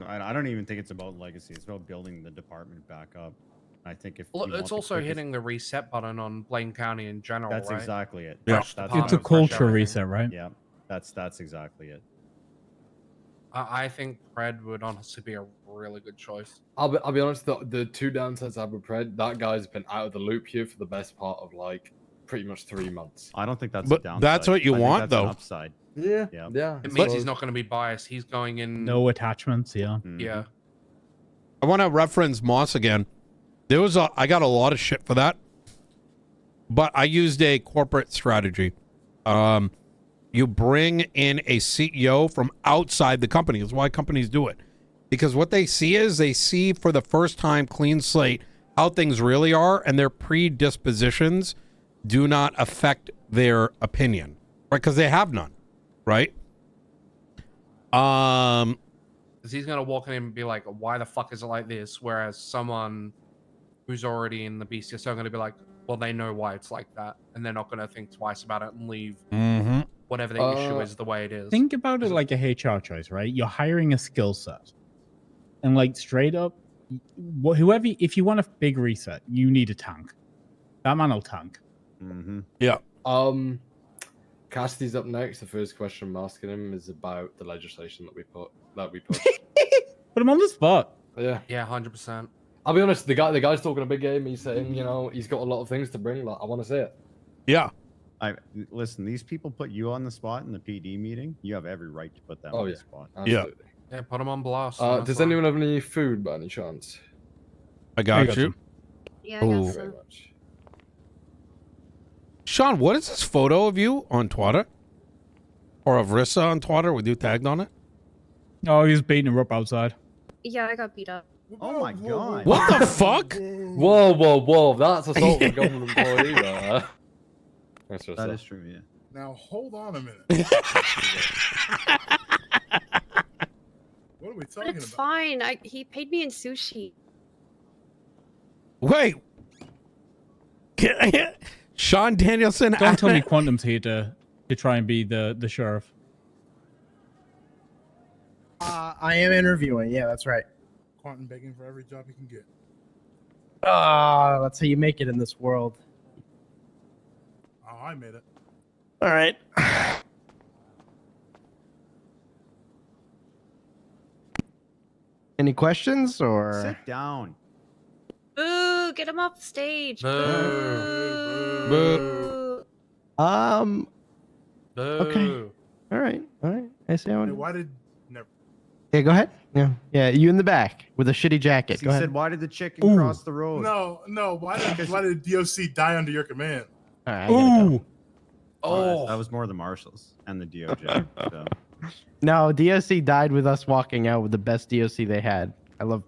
I don't even think it's about legacy. It's about building the department back up. I think if Well, it's also hitting the reset button on Blaine County in general. That's right? exactly it. Yeah. It's a culture reset, right? Yeah, that's exactly it. I think Pred would honestly be a really good choice. I'll be honest. The two downsides I have with Pred, that guy's been out of the loop here for the best part of like pretty much 3 months. I don't think that's But a downside. that's what you I think want, that's though. An upside. Yeah, Yeah. yeah. It means he's not going to be biased. He's going in. No attachments, yeah. Mhm. Yeah. I want to reference Moss again. I got a lot of shit for that, but I used a corporate strategy. You bring in a CEO from outside the company. That's why companies do it. Because what they see for the first time, clean slate, how things really are, and their predispositions do not affect their opinion, right? Because they have none, right? Because he's going to walk in and be like, why the fuck is it like this? Whereas someone who's already in the BCSO are going to be like, well, they know why it's like that. And they're not going to think twice about it and leave whatever the issue is the way it is. Think about it like a HR choice, right? You're hiring a skill set. And like straight up, whoever, if you want a big reset, you need a tank. That man will tank. Mm-hmm. Yeah. Cassidy's up next. The first question I'm asking him is about the legislation that we put. Put him on the spot. Yeah. Yeah, 100%. I'll be honest. The guy's talking a big game. He's saying, you know, he's got a lot of things to bring. Like, I want to see it. Yeah. Listen, these people put you on the spot in the PD meeting. You have every right to put them on the spot. Absolutely. Yeah, put him on blast. Does anyone have any food by any chance? I got you. Yeah, I Ooh. got Very some. much. Sean, what is this photo of you on Twitter? Or of Rissa on Twitter with you tagged on it? Oh, he's beating her up outside. Yeah, I got beat up. Oh my god! What the fuck? Whoa! That's assault of a government employee. That's That is true. Yeah. Now hold on a minute. What are we But talking it's about? fine. He paid me in sushi. Wait. Sean Danielson. Don't tell me Quantum's here to try and be the sheriff. I am interviewing. Yeah, that's right. Quantum begging for every job he can get. That's how you make it in this world. Oh, I made it. All right. Any questions or? Sit down. Boo! Get him off the stage. Boo. Boo. Boo. Okay. All right. I see how. Hey, why did never? Yeah, go ahead. Yeah. You in the back with a shitty jacket. He Go said, ahead. "Why did the chicken cross the road?" No. Why did DOC die under your command? All right. I gotta go. Oh. That was more the marshals and the DOJ. So. No, DOC died with us walking out with the best DOC they had. I love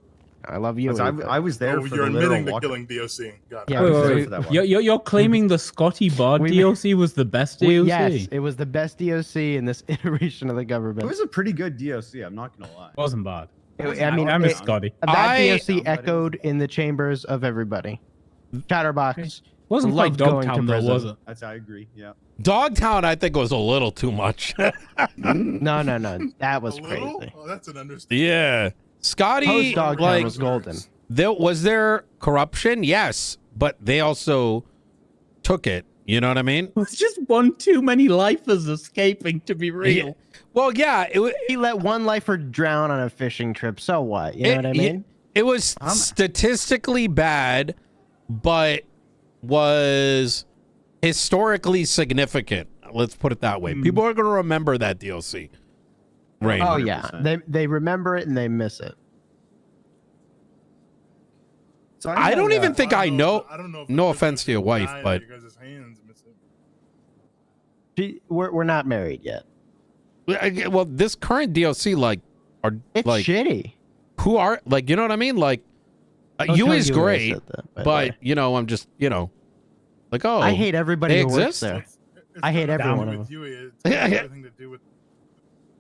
you. I was there for You're the literal admitting to walk. killing DOC. Got it. Yeah, I was Wait, there wait, for that wait. one. You're claiming the Scotty Bard We- DOC was the best DOC? Yes, it was the best DOC in this iteration of the It government. was a pretty good DOC. I'm not gonna lie. Wasn't bad. I mean, I miss it- Scotty. that I- DOC echoed in the chambers of everybody. Chatterbox. Wasn't quite loved going to Dogtown though, prison. was it? I agree. Yeah. Dogtown, I think, was a little too much. No, that was A little? crazy. Oh, that's an understatement. Yeah. Scotty, Post Dogtown like, was golden. was there corruption? Yes. But they also took it. You know what I mean? It was just one too many lifers escaping, to be real. Yeah. Well, yeah. He let one lifer drown on a fishing trip. So what? You know what I mean? It was statistically bad, but was historically significant. Let's put it that way. People are going to remember that DLC. Right. Oh yeah, 100%. they remember it and they miss it. So I don't even think I know. I don't know. If No the offense to your wife, died but in your guys' hands, We're not married yet. well, this current DLC are It's like shitty. who are like, you know what I mean? Like Don't you tell is you I great, said that, by the way. but you know, I'm just like, oh, I hate everybody they who works exist? there. it's I hate got nothing every to one do of with them. you. It's got everything to do with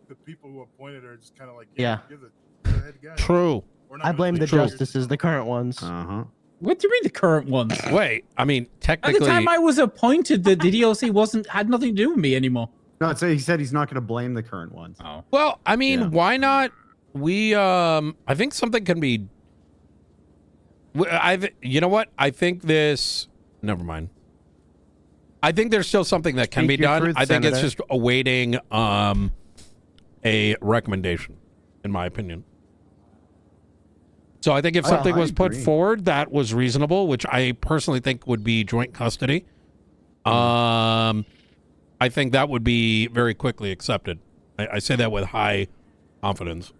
the people who appointed her. Just kind of like Yeah. give the head guy. true. We're not I gonna blame take the care of your justices, the current ones. Uh-huh. What do you mean the current ones? Wait, I mean, At the technically, time I was appointed, the DOC had nothing to do with me anymore. No, so he said he's not gonna blame the current ones. Oh. well, I mean, Yeah. why not I think something can be. You know what? I think this. Never mind. I think there's still something that can Speak be your done. truth, I think it's Senator. just awaiting a recommendation, in my opinion. So I think if something I was put agree. forward that was reasonable, which I personally think would be joint custody, I think that would be very quickly accepted. I say that with high confidence.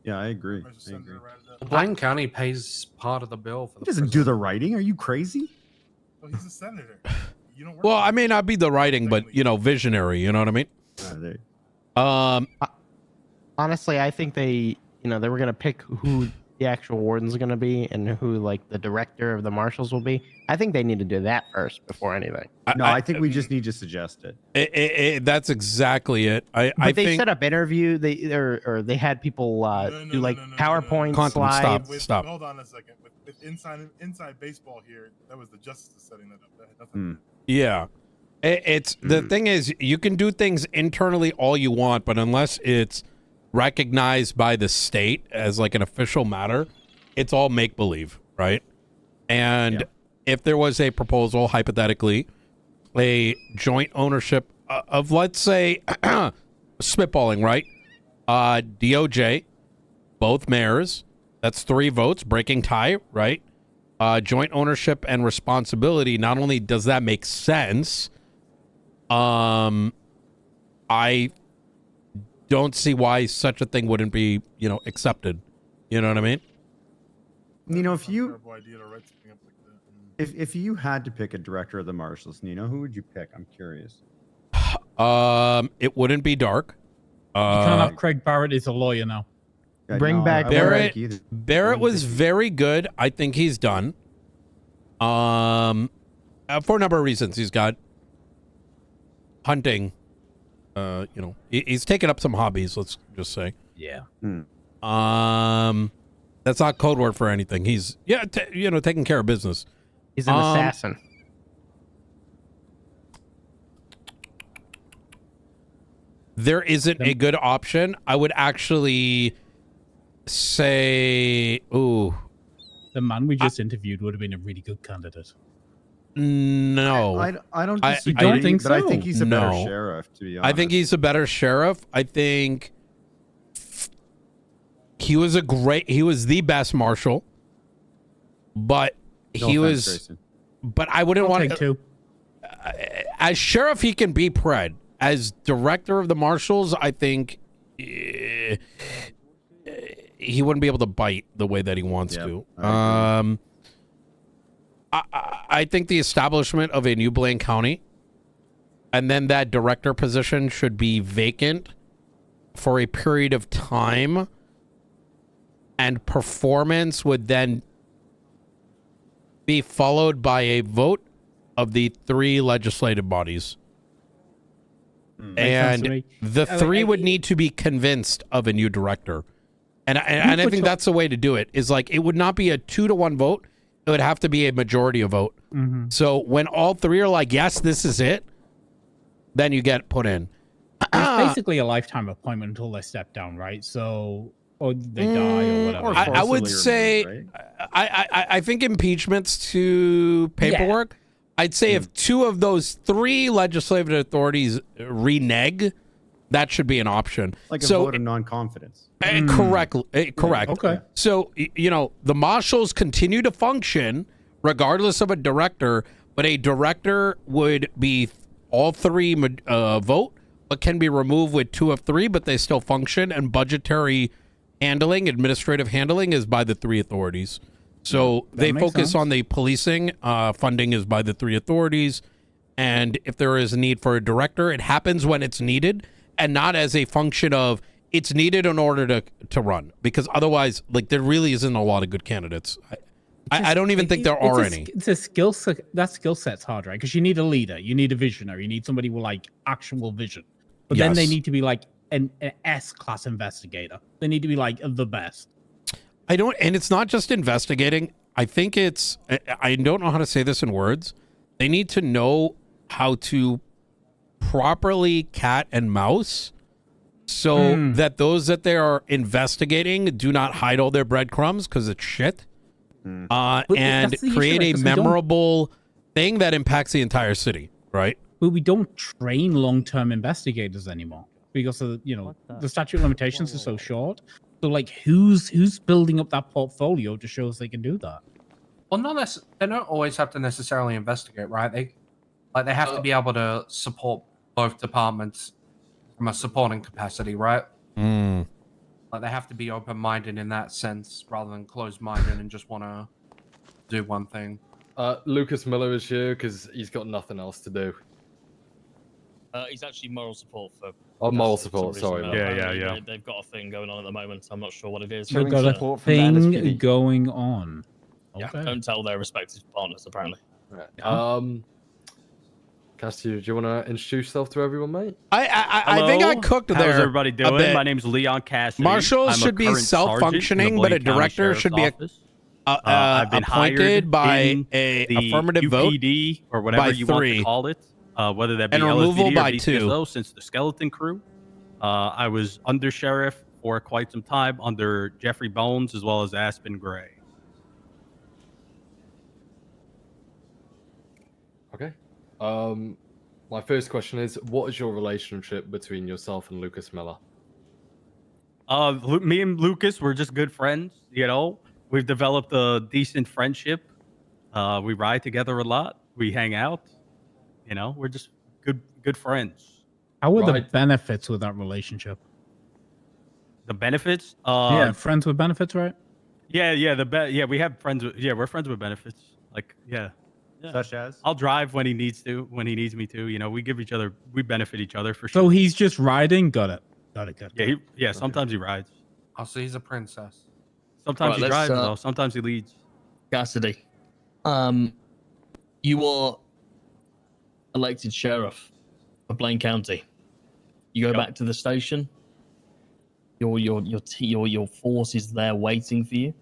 Yeah, I agree. I just I send agree. it around that. Blaine County pays part of the bill for He the doesn't do prison. the writing. Are you crazy? Oh, he's a senator. You don't work. Well, for I him. may not be the writing, but visionary. You know what I mean? Honestly, I think they were gonna pick who the actual warden's gonna be and who like the director of the marshals will be. I think they need to do that first before anything. No, I think we just need to suggest it. That's exactly it. But I they think set up interview. Or they had people do like PowerPoint Content, stop. slides. Stop. Hold on a second. With inside baseball here, that was the justices setting that up. That had nothing Hmm. to do. Yeah. It's the thing is, you can do things internally all you want, but unless it's recognized by the state as like an official matter, it's all make believe, right? And Yeah. if there was a proposal, hypothetically, a joint ownership of, let's say, spitballing, right? DOJ, both mayors, that's 3 votes, breaking tie, right? Joint ownership and responsibility. Not only does that make sense, I don't see why such a thing wouldn't be, accepted. You know what I mean? Nino, That's if not a you terrible idea to write something up like that. if you had to pick a director of the marshals, Nino, who would you pick? I'm curious. It wouldn't be dark. You can't have Craig Barrett is a lawyer now. Bring back I wouldn't Barrett. pick either. Barrett was very good. I think he's done. For a number of reasons. He's got hunting. He's taken up some hobbies, let's just say. Yeah. That's not code word for anything. He's taking care of business. He's an assassin. There isn't a good option. I would actually say, ooh, The man we just interviewed would have been a really good candidate. no. I don't I disagree, don't think but I so. think he's a better No. sheriff, to be honest. I think he's a better sheriff. I think he was the best marshal, but No he offense, was, Grayson. but I wouldn't I'll want take 2. as sheriff, he can be pred. As director of the marshals, I think he wouldn't be able to bite the way that he wants Yep, to. I I think the establishment of a new Blaine County and then that director position should be vacant for a period of time, and performance would then be followed by a vote of the 3 legislative bodies. Makes sense to And me. the I mean, 3 would need to be convinced of a new director. And I put think your- that's the way to do it, is like, it would not be a 2-to-1 vote. It would have to be a majority of vote. Mhm. So when all 3 are like, yes, this is it, then you get put in. It's basically a lifetime appointment until they step down, right? So, or they die or whatever. Or I would forcibly say, removed, right? I think impeachments to paperwork, I'd say if 2 of those 3 legislative authorities renege, that should be an option. Like a so, vote of non-confidence. correct. Correct. Okay. So, the marshals continue to function regardless of a director, but a director would be all 3 vote, but can be removed with 2 of 3, but they still function, and budgetary handling, administrative handling is by the 3 authorities. So they makes focus sense. on the policing, funding is by the 3 authorities, and if there is a need for a director, it happens when it's needed, and not as a function of it's needed in order to run, because otherwise, like, there really isn't a lot of good candidates. I don't even think there are any. It's a skill set. That skill set's hard, right? Because you need a leader, you need a visionary, you need somebody with like actual vision. But then they Yes. need to be like an S-class investigator. They need to be like the best. And it's not just investigating. I think I don't know how to say this in words. They need to know how to properly cat and mouse so that those that they are investigating do not hide all their breadcrumbs because it's shit. But And that's the issue, create right? a 'Cause we don't- memorable thing that impacts the entire city, right? But we don't train long-term investigators anymore because of the statute of limitations is so short. So like, who's building up that portfolio to show us they can do that? Well, they don't always have to necessarily investigate, right? They have to be able to support both departments from a supporting capacity, right? Like they have to be open-minded in that sense rather than closed-minded and just want to do one thing. Lucas Miller is here because he's got nothing else to do. He's actually moral support for. Oh, moral for some support. reason. Sorry. Apparently They've got a thing going on at the moment. I'm not sure what it is. We've got a support from the thing LSPD. going on. Yeah, Okay. don't tell their respective partners. Apparently. Right. Cassidy, do you want to introduce yourself to everyone, mate? I think I cooked there. How's everybody a doing? bit. My name's Leon Cassidy. Marshals I'm a should be current sergeant self-functioning, in the but a Blaine County director Sheriff's should be Office. I've been appointed hired by in a the affirmative vote UPD or whatever by you want 3. to call it, whether that be And removal LSPD or by BCSO 2. since the skeleton crew. I was under sheriff for quite some time under Jeffrey Bones as well as Aspen Gray. Okay. My first question is, what is your relationship between yourself and Lucas Miller? Me and Lucas, we're just good friends. You know, we've developed a decent friendship. We ride together a lot. We hang out. You know, we're just good friends. How are the Right. benefits with that relationship? The benefits? Yeah, friends with benefits, right? Yeah. We have friends. We're friends with benefits. Like, yeah. Such as? I'll drive when he needs me to. You know, we benefit each other for sure. So he's just riding. Got it. Yeah. Sometimes he rides. Oh, so he's a princess. Sometimes Right, he let's, drives though. Sometimes he leads. Cassidy, you are elected sheriff of Blaine County. You go back to the station. Your force is there waiting for you.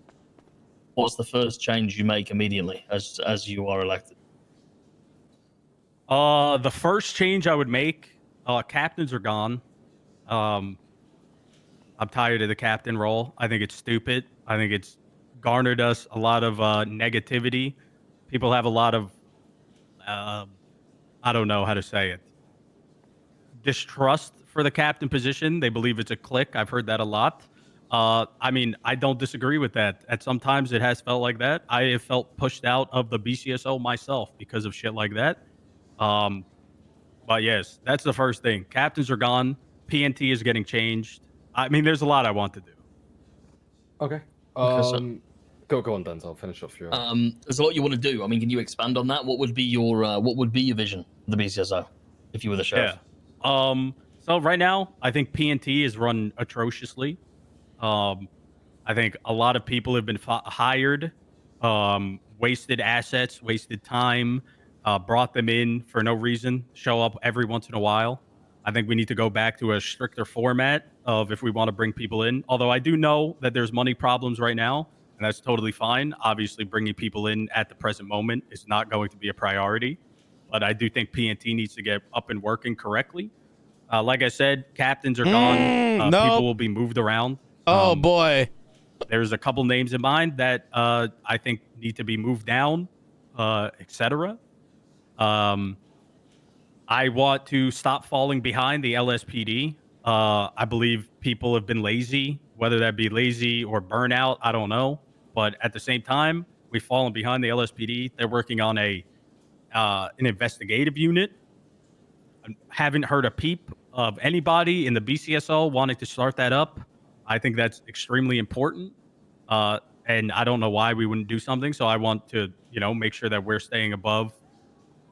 What's the first change you make immediately as you are elected? The first change I would make, captains are gone. I'm tired of the captain role. I think it's stupid. I think it's garnered us a lot of negativity. People have a lot of, I don't know how to say it, distrust for the captain position. They believe it's a clique. I've heard that a lot. I mean, I don't disagree with that. At sometimes it has felt like that. I have felt pushed out of the BCSO myself because of shit like that. But yes, that's the first thing. Captains are gone. PNT is getting changed. I mean, there's a lot I want to do. Okay. Go on, Denzel. Finish off your. There's a lot you want to do. I mean, can you expand on that? What would be your vision for the BCSO if you were the sheriff? Yeah. So right now, I think PNT is run atrociously. I think a lot of people have been hired, wasted assets, wasted time, brought them in for no reason, show up every once in a while. I think we need to go back to a stricter format of if we want to bring people in. Although I do know that there's money problems right now, and that's totally fine. Obviously, bringing people in at the present moment is not going to be a priority. But I do think PNT needs to get up and working correctly. Like I said, captains are gone. nope. People will be moved around. Oh boy. There's a couple names in mind that I think need to be moved down, etc. I want to stop falling behind the LSPD. I believe people have been lazy, whether that be lazy or burnout, I don't know. But at the same time, we've fallen behind the LSPD. They're working on an investigative unit. I haven't heard a peep of anybody in the BCSO wanting to start that up. I think that's extremely important. And I don't know why we wouldn't do something. So I want to, make sure that we're staying above,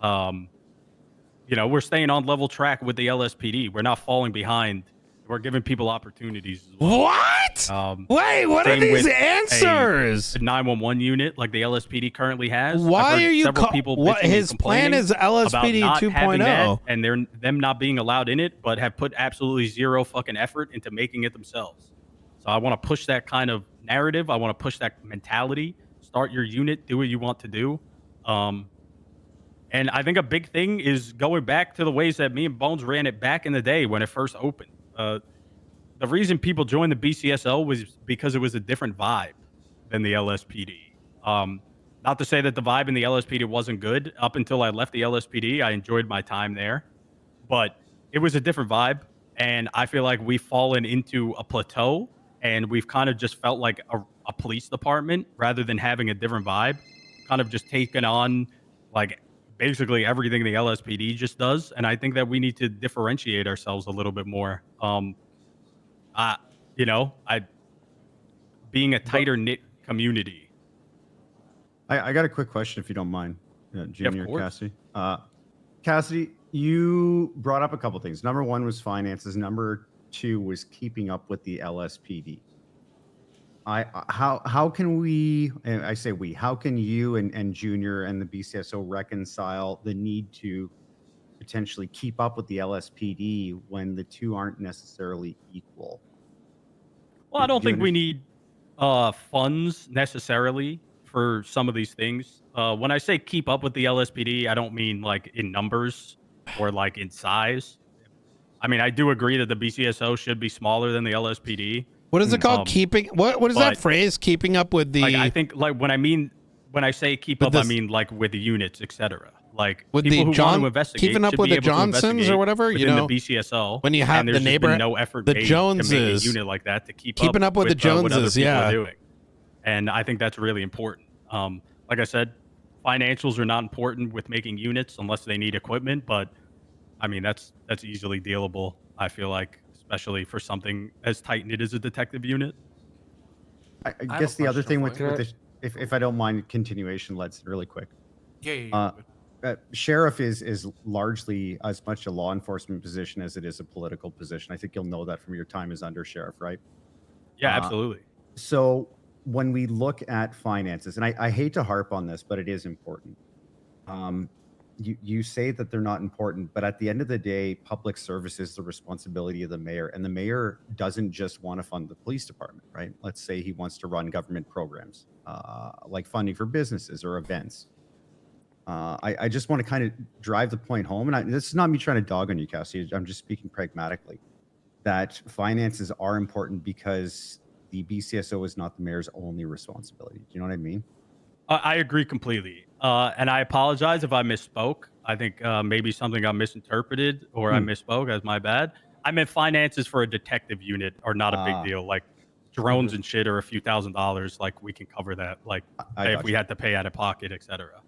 we're staying on level track with the LSPD. We're not falling behind. We're giving people opportunities as well. What? Wait, what are these answers? A 911 unit like the LSPD currently has. Why are you what his plan is LSPD 2.0 and them not being allowed in it, but have put absolutely zero fucking effort into making it themselves. So I want to push that kind of narrative. I want to push that mentality. Start your unit, do what you want to do. And I think a big thing is going back to the ways that me and Bones ran it back in the day when it first opened. the reason people joined the BCSO was because it was a different vibe than the LSPD. Not to say that the vibe in the LSPD wasn't good. Up until I left the LSPD, I enjoyed my time there, but it was a different vibe. And I feel like we've fallen into a plateau, and we've kind of just felt like a police department rather than having a different vibe, kind of just taken on like basically everything the LSPD just does. And I think that we need to differentiate ourselves a little bit more. You know, being a tighter knit community. I got a quick question, if you don't mind, Junior course. Cassidy. Cassidy, you brought up a couple things. Number one was finances. Number two was keeping up with the LSPD. How can we, and I say we, how can you and Junior and the BCSO reconcile the need to potentially keep up with the LSPD when the two aren't necessarily equal? Well, I don't think we need funds necessarily for some of these things. When I say keep up with the LSPD, I don't mean like in numbers or like in size. I mean, I do agree that the BCSO should be smaller than the LSPD. What is it called? Keeping what is that phrase? Keeping up with the like, I think like when I say keep up, I mean like with the units, etc. Like with people the who want to investigate keeping up should with be the able to Johnsons or whatever, you within know, the BCSO. when you have and the there's just been neighbor, no effort the made Joneses, to make a unit like that to keeping up with the Joneses, what other people yeah. are doing. And I think that's really important. Like I said, financials are not important with making units unless they need equipment, but I mean that's easily dealable. I feel like, especially for something as tight knit as a detective unit. I guess the other thing with this, if I don't mind continuation, let's really quick. Yeah. Sheriff is largely as much a law enforcement position as it is a political position. I think you'll know that from your time as under sheriff, right? Yeah, absolutely. So when we look at finances, and I hate to harp on this, but it is important. You say that they're not important, but at the end of the day, public service is the responsibility of the mayor, and the mayor doesn't just want to fund the police department, right? Let's say he wants to run government programs, like funding for businesses or events. I just want to kind of drive the point home, and this is not me trying to dog on you, Cassie. I'm just speaking pragmatically, that finances are important because the BCSO is not the mayor's only responsibility. Do you know what I mean? I agree completely. And I apologize if I misspoke. I think maybe something got misinterpreted or I misspoke. That's my bad. I meant finances for a detective unit are not a big deal. Like drones and shit are a few $1,000s. Like we can cover that. Like if we had to pay out of pocket, etc.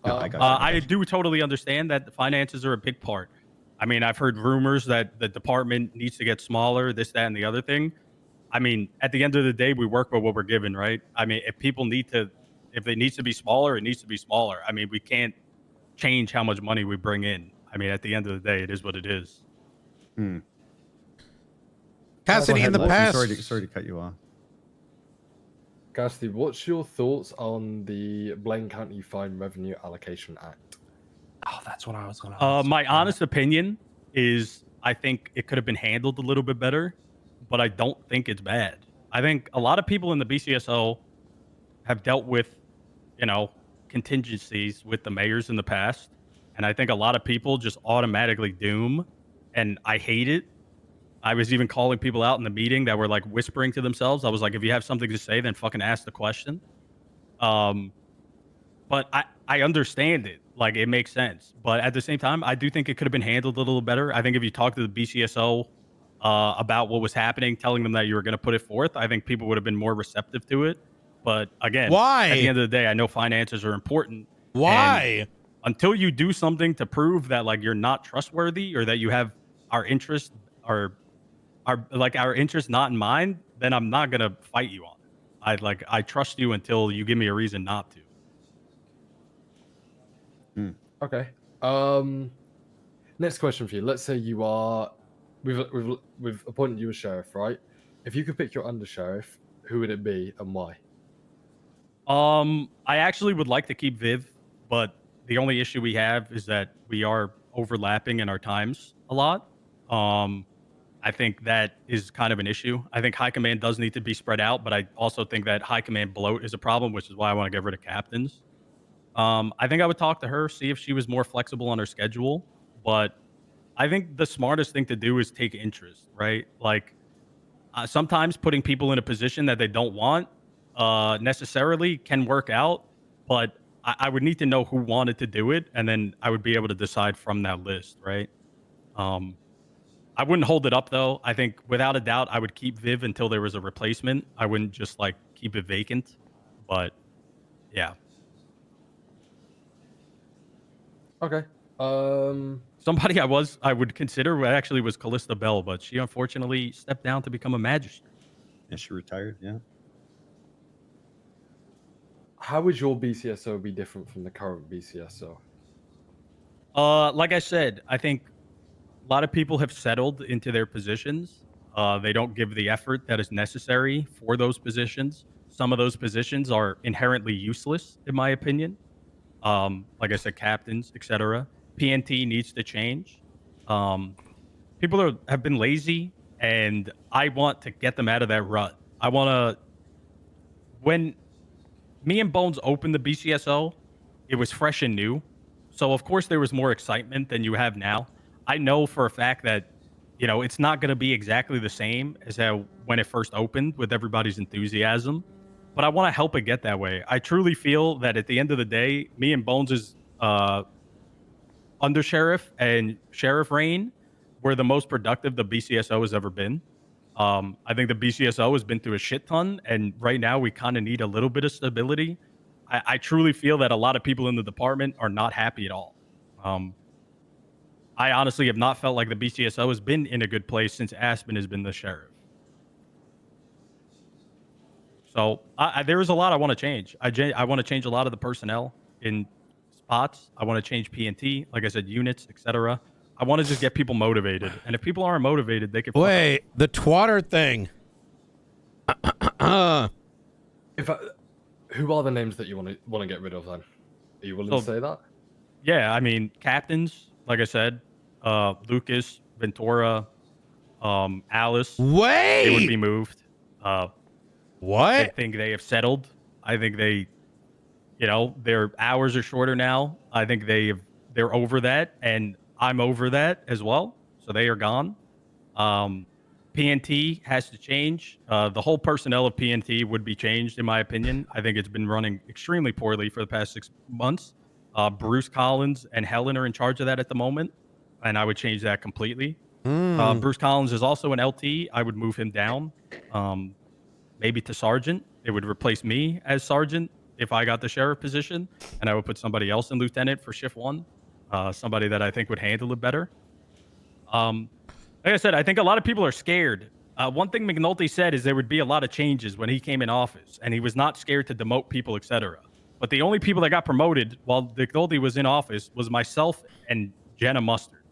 No, I do totally understand that the finances are a big part. I mean, I've heard rumors that the department needs to get smaller, this, that, and the other thing. I mean, at the end of the day, we work with what we're given, right? I mean, if it needs to be smaller, it needs to be smaller. I mean, we can't change how much money we bring in. I mean, at the end of the day, it is what it is. Cassidy, in the past. Sorry to cut you off. Cassidy, what's your thoughts on the Blaine County Fine Revenue Allocation Act? Oh, that's what I was going to ask. My honest opinion is I think it could have been handled a little bit better, but I don't think it's bad. I think a lot of people in the BCSO have dealt with, contingencies with the mayors in the past. And I think a lot of people just automatically doom, and I hate it. I was even calling people out in the meeting that were like whispering to themselves. I was like, if you have something to say, then fucking ask the question. But I understand it. Like, it makes sense. But at the same time, I do think it could have been handled a little better. I think if you talk to the BCSO about what was happening, telling them that you were going to put it forth, I think people would have been more receptive to it. But again, why? At the end of the day, I know finances are important. Why? Until you do something to prove that like you're not trustworthy or that you have our interest or our interest not in mind, then I'm not gonna fight you on it. I trust you until you give me a reason not to. Okay. Next question for you. Let's say you are we've appointed you as sheriff, right? If you could pick your under sheriff, who would it be and why? I actually would like to keep Viv, but the only issue we have is that we are overlapping in our times a lot. I think that is kind of an issue. I think high command does need to be spread out, but I also think that high command bloat is a problem, which is why I want to get rid of captains. I think I would talk to her, see if she was more flexible on her schedule, but I think the smartest thing to do is take interest, right? Like, Sometimes putting people in a position that they don't want necessarily can work out, but I would need to know who wanted to do it, and then I would be able to decide from that list, right? I wouldn't hold it up though. I think without a doubt, I would keep Viv until there was a replacement. I wouldn't just like keep it vacant, but yeah. Okay. Somebody I would consider actually was Callista Bell, but she unfortunately stepped down to become a magistrate. And she retired. Yeah. How would your BCSO be different from the current BCSO? Like I said, I think a lot of people have settled into their positions. They don't give the effort that is necessary for those positions. Some of those positions are inherently useless, in my opinion. Like I said, captains, etc. PNT needs to change. People have been lazy, and I want to get them out of that rut. I want to. When me and Bones opened the BCSO, it was fresh and new. So, of course, there was more excitement than you have now. I know for a fact that, you know, it's not going to be exactly the same as how when it first opened with everybody's enthusiasm, but I want to help it get that way. I truly feel that at the end of the day, me and Bones' under sheriff and sheriff reign were the most productive the BCSO has ever been. I think the BCSO has been through a shit ton, and right now we kind of need a little bit of stability. I truly feel that a lot of people in the department are not happy at all. I honestly have not felt like the BCSO has been in a good place since Aspen has been the sheriff. So there is a lot I want to change. I want to change a lot of the personnel in spots. I want to change PNT, like I said, units, etc. I want to just get people motivated, and if people aren't motivated, they can. Wait, the twatter thing. Who are the names that you want to get rid of then? Are you willing to say that? Yeah, I mean, captains, like I said, Lucas, Ventura, Alice. Wait! They would be moved. What? I think they have settled. I think they, you know, their hours are shorter now. I think they're over that, and I'm over that as well. So they are gone. PNT has to change. The whole personnel of PNT would be changed, in my opinion. I think it's been running extremely poorly for the past 6 months. Bruce Collins and Helen are in charge of that at the moment, and I would change that completely. Bruce Collins is also an LT. I would move him down, maybe to sergeant. It would replace me as sergeant if I got the sheriff position, and I would put somebody else in lieutenant for shift 1, somebody that I think would handle it better. Like I said, I think a lot of people are scared. One thing McNulty said is there would be a lot of changes when he came in office, and he was not scared to demote people, etc. But the only people that got promoted while McNulty was in office was myself and Jenna Mustard.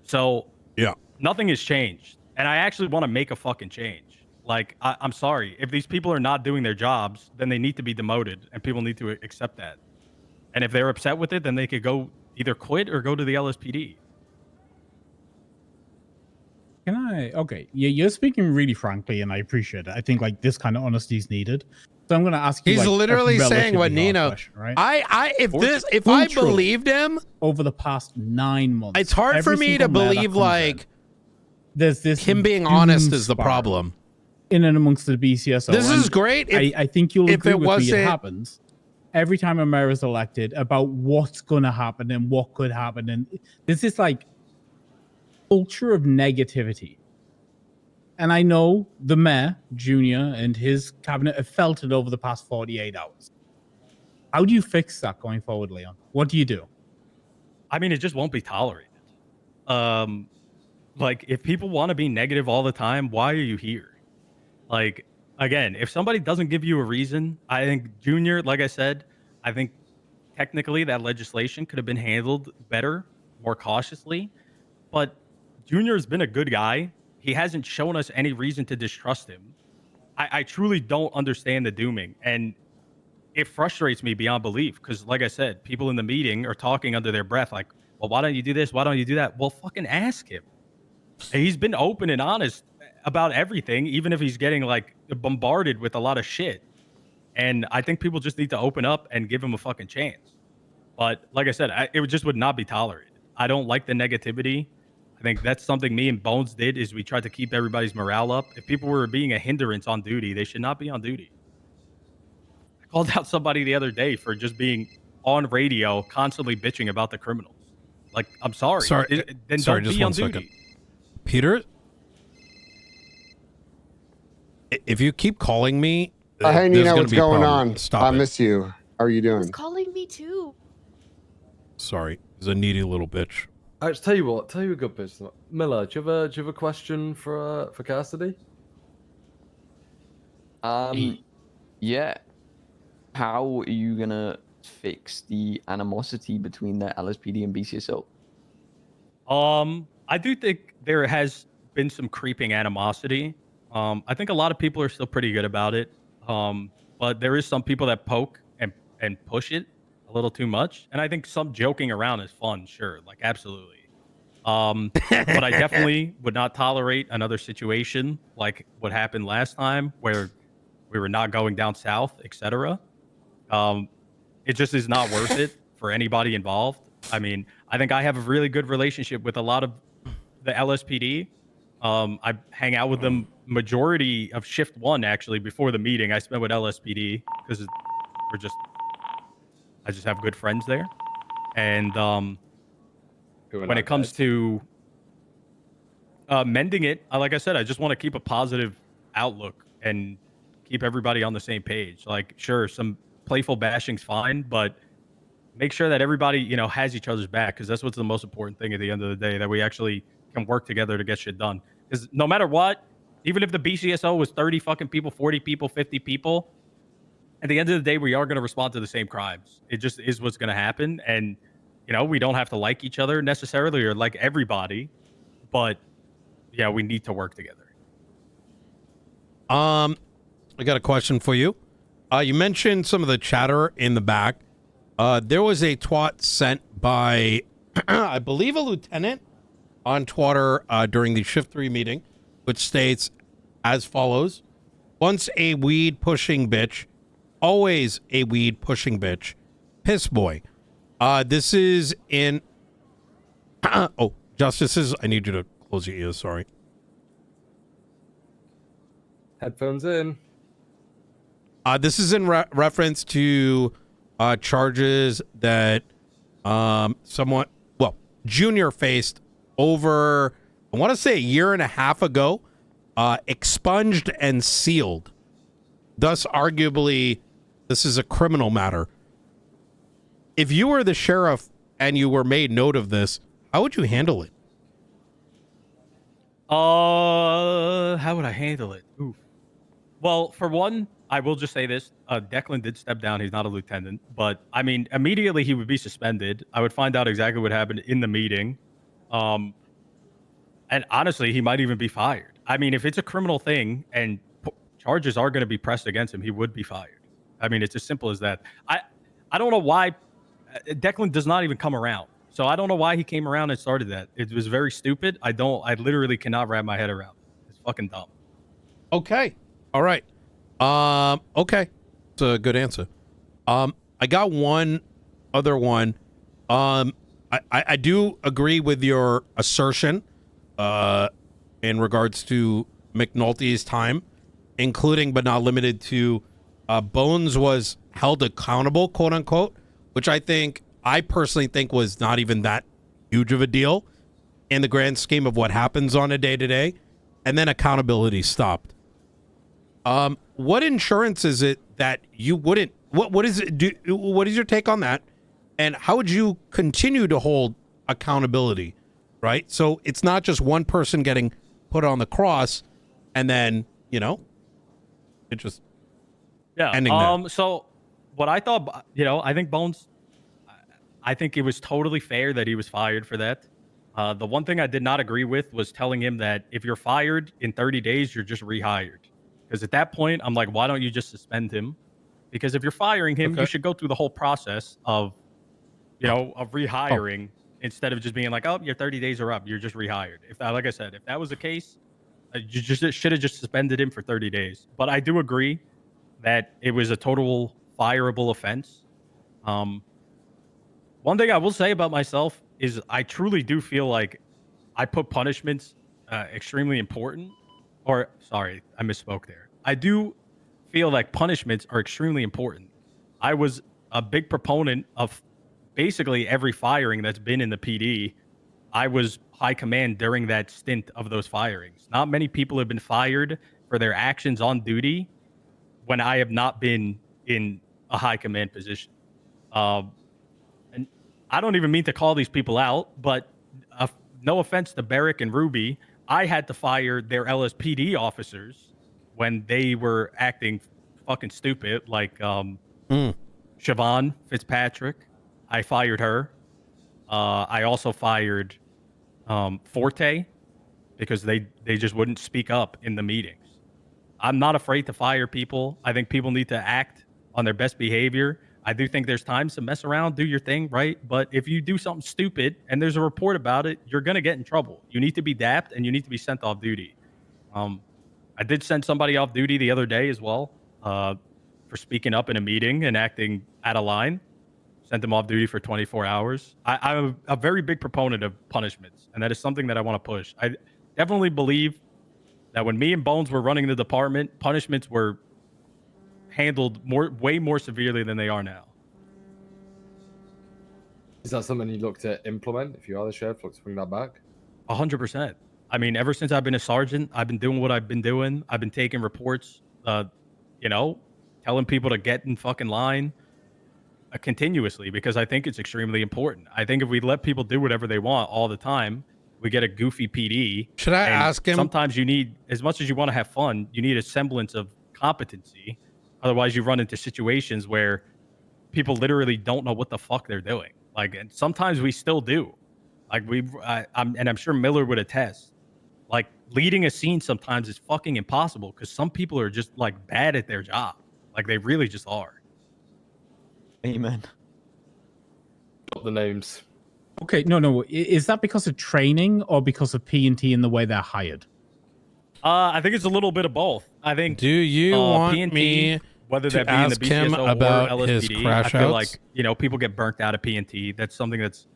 So yeah, nothing has changed, and I actually want to make a fucking change. Like, I'm sorry, if these people are not doing their jobs, then they need to be demoted, and people need to accept that. And if they're upset with it, then they could go either quit or go to the LSPD. Can I? Okay, yeah, you're speaking really frankly, and I appreciate it. I think like this kind of honesty is needed. So I'm going to ask you. He's like, literally saying what relatively hard Nino. question, right? If I believed him over the past 9 months, it's hard for me to believe like there's this him being honest is the problem. In and amongst the BCSO. This is great. I think you'll agree with me. It wasn't happens every time a mayor is elected about what's going to happen and what could happen, and this is like culture of negativity. And I know the mayor, Junior, and his cabinet have felt it over the past 48 hours. How do you fix that going forward, Leon? What do you do? I mean, it just won't be tolerated. Like, if people want to be negative all the time, why are you here? Like, again, if somebody doesn't give you a reason, I think Junior, like I said, I think technically that legislation could have been handled better, more cautiously. But Junior has been a good guy. He hasn't shown us any reason to distrust him. I truly don't understand the dooming. And it frustrates me beyond belief because, like I said, people in the meeting are talking under their breath like, well, why don't you do this? Why don't you do that? Well, fucking ask him. And he's been open and honest about everything, even if he's getting like bombarded with a lot of shit. And I think people just need to open up and give him a fucking chance. But like I said, it just would not be tolerated. I don't like the negativity. I think that's something me and Bones did, is we tried to keep everybody's morale up. If people were being a hindrance on duty, they should not be on duty. I called out somebody the other day for just being on radio, constantly bitching about the criminals. Like, I'm sorry. Then sorry, don't just be on one second. duty. Peter, if you keep calling me, Hey, there's Nino, gonna what's be a going problem. on? Stop I it. miss you. How are you He was doing? calling me too. Sorry, he's a needy little bitch. I just tell you what. Tell you a good business. Miller, do you have a question for Cassidy? Yeah. How are you gonna fix the animosity between the LSPD and BCSO? I do think there has been some creeping animosity. I think a lot of people are still pretty good about it. But there is some people that poke and push it a little too much. And I think some joking around is fun, sure, like absolutely. But I definitely would not tolerate another situation like what happened last time where we were not going down south, etc. It just is not worth it for anybody involved. I mean, I think I have a really good relationship with a lot of the LSPD. I hang out with them majority of shift 1 actually before the meeting. I spent with LSPD because I just have good friends there. And when it comes to mending it, like I said, I just want to keep a positive outlook and keep everybody on the same page. Like, sure, some playful bashing's fine, but make sure that everybody, has each other's back, because that's what's the most important thing at the end of the day, that we actually can work together to get shit done. Because no matter what, even if the BCSO was 30 fucking people, 40 people, 50 people, at the end of the day, we are going to respond to the same crimes. It just is what's going to happen. And, we don't have to like each other necessarily or like everybody, but yeah, we need to work together. I got a question for you. You mentioned some of the chatter in the back. There was a twat sent by, I believe, a lieutenant on Twitter during the Shift 3 meeting, which states as follows: once a weed pushing bitch, always a weed pushing bitch. Piss boy. This is in... oh, Justices, I need you to close your ears, sorry. Headphones in. This is in reference to charges that Junior faced over, I want to say, a year and a half ago, expunged and sealed. Thus, arguably, this is a criminal matter. If you were the sheriff and you were made note of this, how would you handle it? How would I handle it? Oof. Well, for one, I will just say this. Declan did step down. He's not a lieutenant. But, I mean, immediately he would be suspended. I would find out exactly what happened in the meeting. And honestly, he might even be fired. I mean, if it's a criminal thing and charges are going to be pressed against him, he would be fired. I mean, it's as simple as that. I don't know why Declan does not even come around. So I don't know why he came around and started that. It was very stupid. I literally cannot wrap my head around it. It's fucking dumb. Okay. All right. Okay. It's a good answer. I got one other one. I do agree with your assertion in regards to McNulty's time, including but not limited to Bones was held accountable, quote unquote, which I personally think was not even that huge of a deal in the grand scheme of what happens on a day-to-day, and then accountability stopped. What insurance is it that you wouldn't, what is it, what is your take on that? And how would you continue to hold accountability, right? So it's not just one person getting put on the cross and then, it just ending there. So what I thought, I think Bones, I think it was totally fair that he was fired for that. The one thing I did not agree with was telling him that if you're fired in 30 days, you're just rehired. Because at that point, I'm like, why don't you just suspend him? Because if you're firing him, you should go through the whole process of rehiring instead of just being like, oh, your 30 days are up, you're just rehired. Like I said, if that was the case, you just should have just suspended him for 30 days. But I do agree that it was a total fireable offense. One thing I will say about myself is I truly do feel like I put punishments extremely important. Or sorry, I misspoke there. I do feel like punishments are extremely important. I was a big proponent of basically every firing that's been in the PD. I was high command during that stint of those firings. Not many people have been fired for their actions on duty when I have not been in a high command position. And I don't even mean to call these people out, but no offense to Barrick and Ruby, I had to fire their LSPD officers when they were acting fucking stupid, like Siobhan Fitzpatrick. I fired her. I also fired Forte because they just wouldn't speak up in the meetings. I'm not afraid to fire people. I think people need to act on their best behavior. I do think there's times to mess around, do your thing, right? But if you do something stupid and there's a report about it, you're going to get in trouble. You need to be dapped and you need to be sent off duty. I did send somebody off duty the other day as well for speaking up in a meeting and acting out of line. Sent them off duty for 24 hours. I'm a very big proponent of punishments, and that is something that I want to push. I definitely believe that when me and Bones were running the department, punishments were handled way more severely than they are now. Is that something you look to implement if you are the sheriff? Look to bring that back? 100%. I mean, ever since I've been a sergeant, I've been doing what I've been doing. I've been taking reports, telling people to get in fucking line continuously because I think it's extremely important. I think if we let people do whatever they want all the time, we get a goofy PD. Should I ask him? Sometimes you need, as much as you want to have fun, you need a semblance of competency. Otherwise, you run into situations where people literally don't know what the fuck they're doing. Like, and sometimes we still do. Like I'm sure Miller would attest. Like leading a scene sometimes is fucking impossible because some people are just like bad at their job. Like they really just are. Amen. Got the names. Okay, no. Is that because of training or because of P&T and the way they're hired? I think it's a little bit of both. I think. Do you want P&T, me whether to that be in the ask him BCSO about or LSPD, his crash I feel outs? like people get burnt out of P&T. That's something that's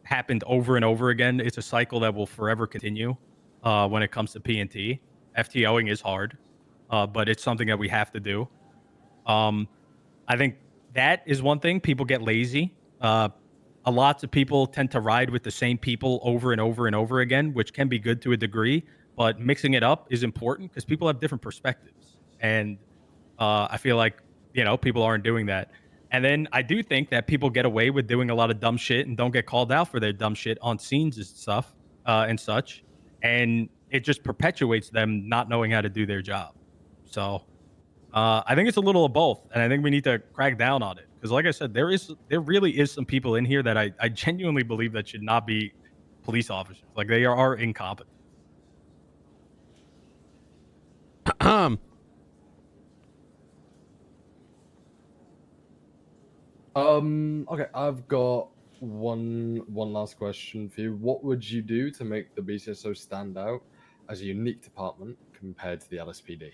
happened over and over again. It's a cycle that will forever continue when it comes to P&T. FTOing is hard, but it's something that we have to do. I think that is one thing. People get lazy. A lot of people tend to ride with the same people over and over and over again, which can be good to a degree, but mixing it up is important because people have different perspectives. And I feel like, people aren't doing that. And then I do think that people get away with doing a lot of dumb shit and don't get called out for their dumb shit on scenes and stuff and such. And it just perpetuates them not knowing how to do their job. So I think it's a little of both. And I think we need to crack down on it. Because like I said, there really is some people in here that I genuinely believe that should not be police officers. Like they are incompetent. Okay, I've got one last question for you. What would you do to make the BCSO stand out as a unique department compared to the LSPD?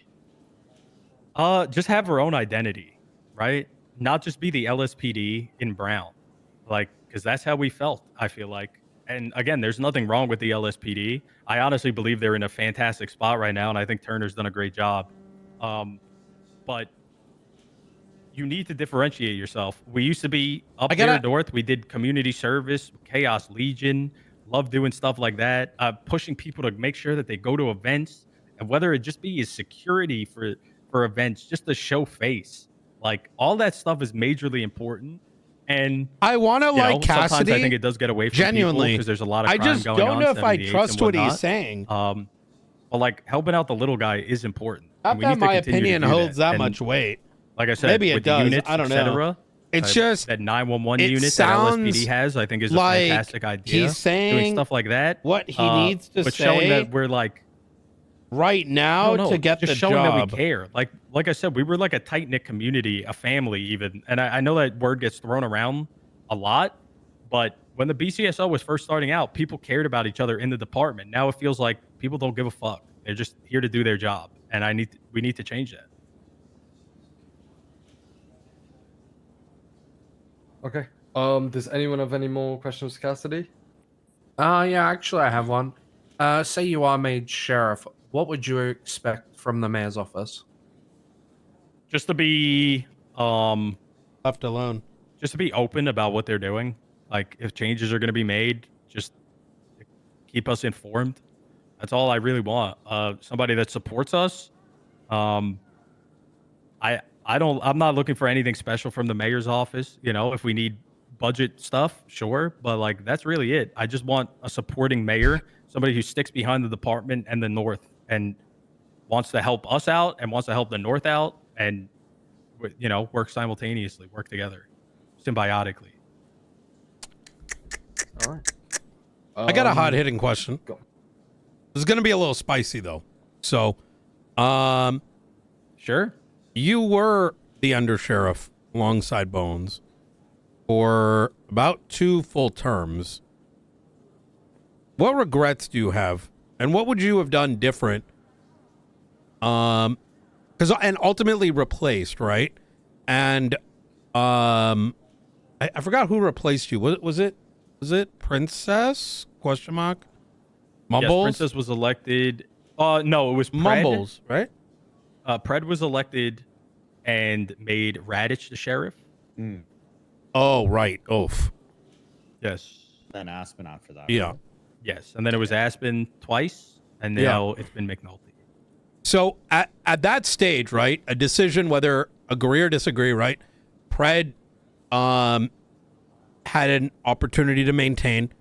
Just have our own identity, right? Not just be the LSPD in brown, like, because that's how we felt, I feel like. And again, there's nothing wrong with the LSPD. I honestly believe they're in a fantastic spot right now, and I think Turner's done a great job. But you need to differentiate yourself. We used to be up there north. We did community service, Chaos Legion, love doing stuff like that, pushing people to make sure that they go to events, and whether it just be as security for events, just to show face. Like all that stuff is majorly important. And I want to like Cassidy. Sometimes I think it does get away from genuinely because there's a lot of crime I just going on. don't know if I 78s trust and what he's whatnot. saying. But like helping out the little guy is important. Not and we that need to my continue to opinion do holds that And much weight. Like I said, Maybe it with does. The units, I don't know. etc., It's just that 911 it unit that sounds LSPD has, I think, is like a fantastic idea. he's saying doing stuff like that. what he needs to but say showing that we're like right now to get just the showing job. that we care. Like I said, we were like a tight knit community, a family, even. And I know that word gets thrown around a lot, but when the BCSO was first starting out, people cared about each other in the department. Now it feels like people don't give a fuck. They're just here to do their job, and we need to change that. Okay. Does anyone have any more questions, Cassidy? Yeah, actually, I have one. Say you are made sheriff. What would you expect from the mayor's office? Just to be Left alone. just to be open about what they're doing. Like if changes are going to be made, just keep us informed. That's all I really want. Somebody that supports us. Um, I'm not looking for anything special from the mayor's office. You know, if we need budget stuff, sure, but like that's really it. I just want a supporting mayor, somebody who sticks behind the department and the north and wants to help us out and wants to help the north out and you know, work simultaneously, work together symbiotically. All right. I got a hot hitting question. Go. This is going to be a little spicy though. So, Sure. you were the undersheriff alongside Bones for about 2 full terms. What regrets do you have, and what would you have done different? And ultimately replaced, right? And I forgot who replaced you. Was it Princess? Question mark. Mumbles. Yes, Princess was elected. No, it was Pred. Mumbles, right? Pred was elected and made Radich the sheriff. Oh, right. Oof. Yes. Then Aspen after that. Yeah. right? Yes, and then it was Aspen twice, and now it's been McNulty. So at that stage, right, a decision whether agree or disagree, right? Pred had an opportunity to maintain.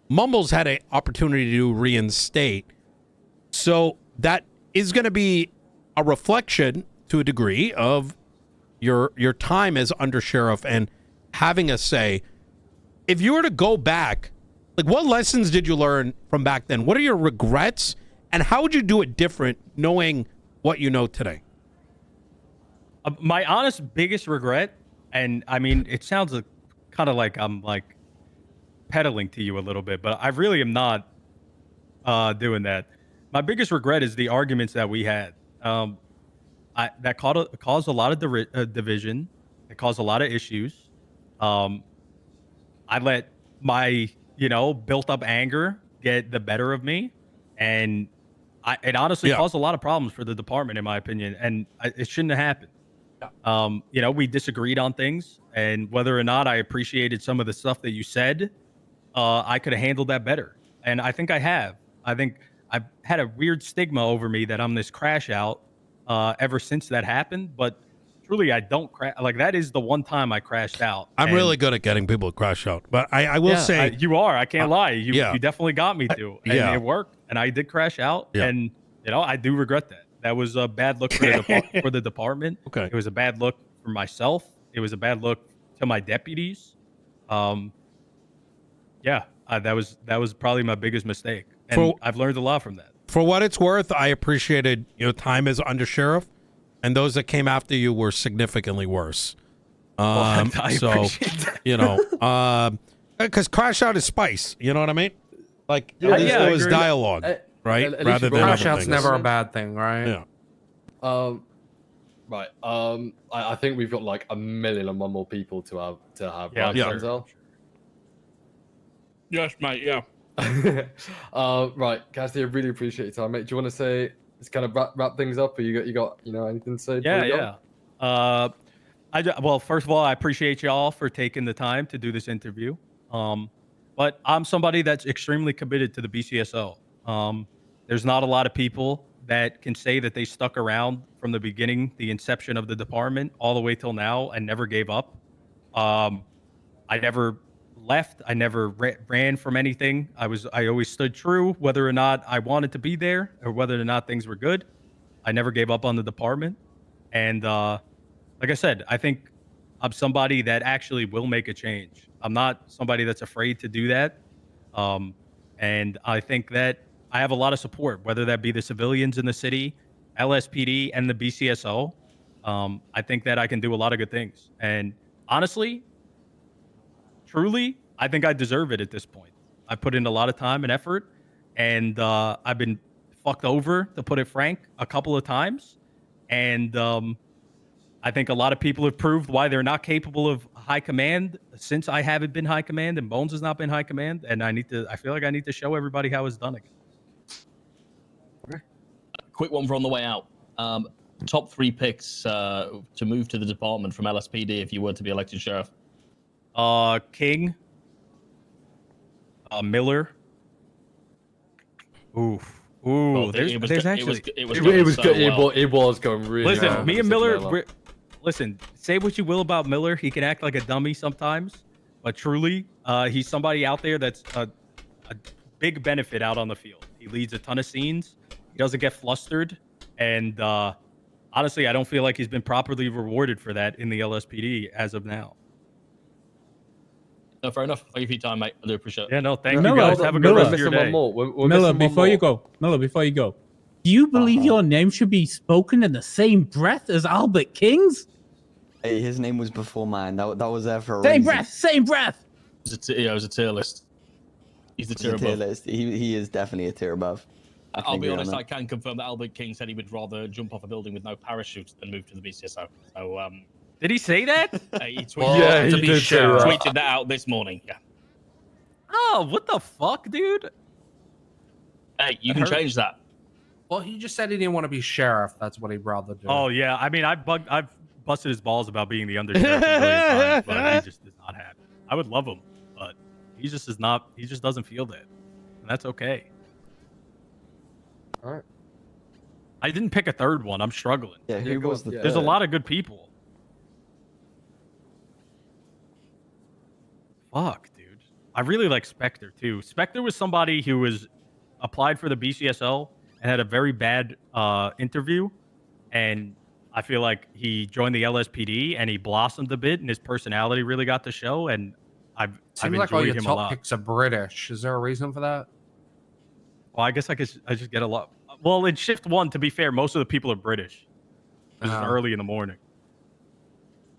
Mumbles had an opportunity to reinstate. So that is going to be a reflection to a degree of your time as undersheriff and having a say. If you were to go back, like what lessons did you learn from back then? What are your regrets? And how would you do it different knowing what you know today? My honest biggest regret, and I mean, it sounds kind of like I'm like peddling to you a little bit, but I really am not doing that. My biggest regret is the arguments that we had. That caused a lot of division. It caused a lot of issues. I let my, built up anger get the better of me. And it honestly caused a lot of problems for the department, in my opinion. And it shouldn't have happened. We disagreed on things. And whether or not I appreciated some of the stuff that you said, I could have handled that better. And I think I have. I think I've had a weird stigma over me that I'm this crash out ever since that happened. But truly, I don't crash. Like, that is the one time I crashed out. I'm really good at getting people to crash out. But I will say... you are. I can't lie. You definitely got me to. And it worked. And I did crash out. Yeah. And, I do regret that. That was a bad look for for the department. Okay. It was a bad look for myself. It was a bad look to my deputies. That was probably my biggest mistake. And I've learned a lot from that. For what it's worth, I appreciated your time as undersheriff, and those that came after you were significantly worse. I appreciate that. Because crash out is spice. You know what I mean? Like, I it was agree. dialogue, right? at least Rather you than got Crash other out's things. never a bad thing, right? Yeah. Right. I think we've got like a million and one more people to have. Yeah, right, yeah. Denzel? Yes, mate. Yeah. Right, Cassidy, I really appreciate your time, mate. Do you want to say, just kind of wrap things up, or you got anything to say? before we go? Well, first of all, I appreciate y'all for taking the time to do this interview. But I'm somebody that's extremely committed to the BCSO. There's not a lot of people that can say that they stuck around from the beginning, the inception of the department, all the way till now, and never gave up. I never left. I never ran from anything. I always stood true, whether or not I wanted to be there or whether or not things were good. I never gave up on the department. And like I said, I think I'm somebody that actually will make a change. I'm not somebody that's afraid to do that. And I think that I have a lot of support, whether that be the civilians in the city, LSPD, and the BCSO. I think that I can do a lot of good things. And honestly, truly, I think I deserve it at this point. I put in a lot of time and effort, and I've been fucked over, to put it frank, a couple of times. And I think a lot of people have proved why they're not capable of high command since I haven't been high command and Bones has not been high command, and I feel like I need to show everybody how it's done again. Quick one for on the way out. Top 3 picks to move to the department from LSPD if you were to be elected sheriff. King, Miller. Oof. Ooh, Well, there's actually it was going really listen, well. me and Miller, listen, say what you will about Miller. He can act like a dummy sometimes, but truly, he's somebody out there that's a big benefit out on the field. He leads a ton of scenes. He doesn't get flustered. And honestly, I don't feel like he's been properly rewarded for that in the LSPD as of now. No, fair enough. Thank you for your time, mate. I do appreciate it. Yeah, no, thank you Miller, guys. Have a good Miller. rest of your day. Miller, before you go, do you believe your name should be spoken in the same breath as Albert King's? Hey, his name was before mine. That was there for a Same reason. breath, same breath. It was a tier list. He's the He's a tier tier above. list. He is definitely a tier above. I'll be honest, I can confirm that Albert King said he would rather jump off a building with no parachute than move to the BCSO. So, did he say that? He tweeted, Yeah, he did say that. tweeted that out this morning. Yeah. Oh, what the fuck, dude? Hey, you can change that. Well, he just said he didn't want to be sheriff. That's what he'd rather do. Oh yeah, I mean, I've busted his balls about being the undersheriff a million times, but he just is not happy. I would love him, but he just is not. He just doesn't feel that, and that's okay. All right. I didn't pick a third one. I'm struggling. Yeah, who was the There's a lot of good people. Fuck, dude. I really like Spectre too. Spectre was somebody who was applied for the BCSO and had a very bad interview, and I feel like he joined the LSPD and he blossomed a bit, and his personality really got to show. And I've Seems like all enjoyed your him a lot. top picks are British. Is there a reason for that? Well, I guess I just get a lot. Well, in shift 1, to be fair, most of the people are British. This is early in the morning.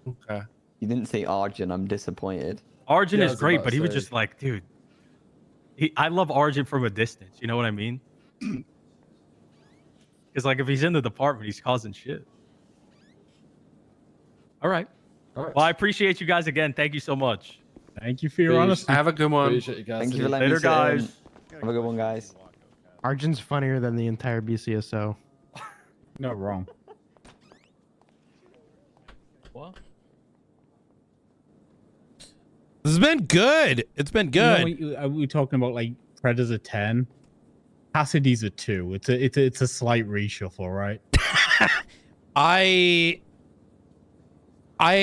Okay. You didn't say Arjun. I'm disappointed. Arjun Yeah, I is was great, about but to he was say. just like, dude. I love Arjun from a distance. You know what I mean? Because like if he's in the department, he's causing shit. All right. All right. Well, I appreciate you guys again. Thank you so much. Thank you for your Peace. honesty. Have a good one. Appreciate you guys. Thank you for letting Later, me sit in. guys. Have a good one, guys. Arjun's funnier than the entire BCSO. Not wrong. What? This has been good. It's been good. You know, we talking about like Predator's a 10. Cassidy's a 2. It's a slight reshuffle, right?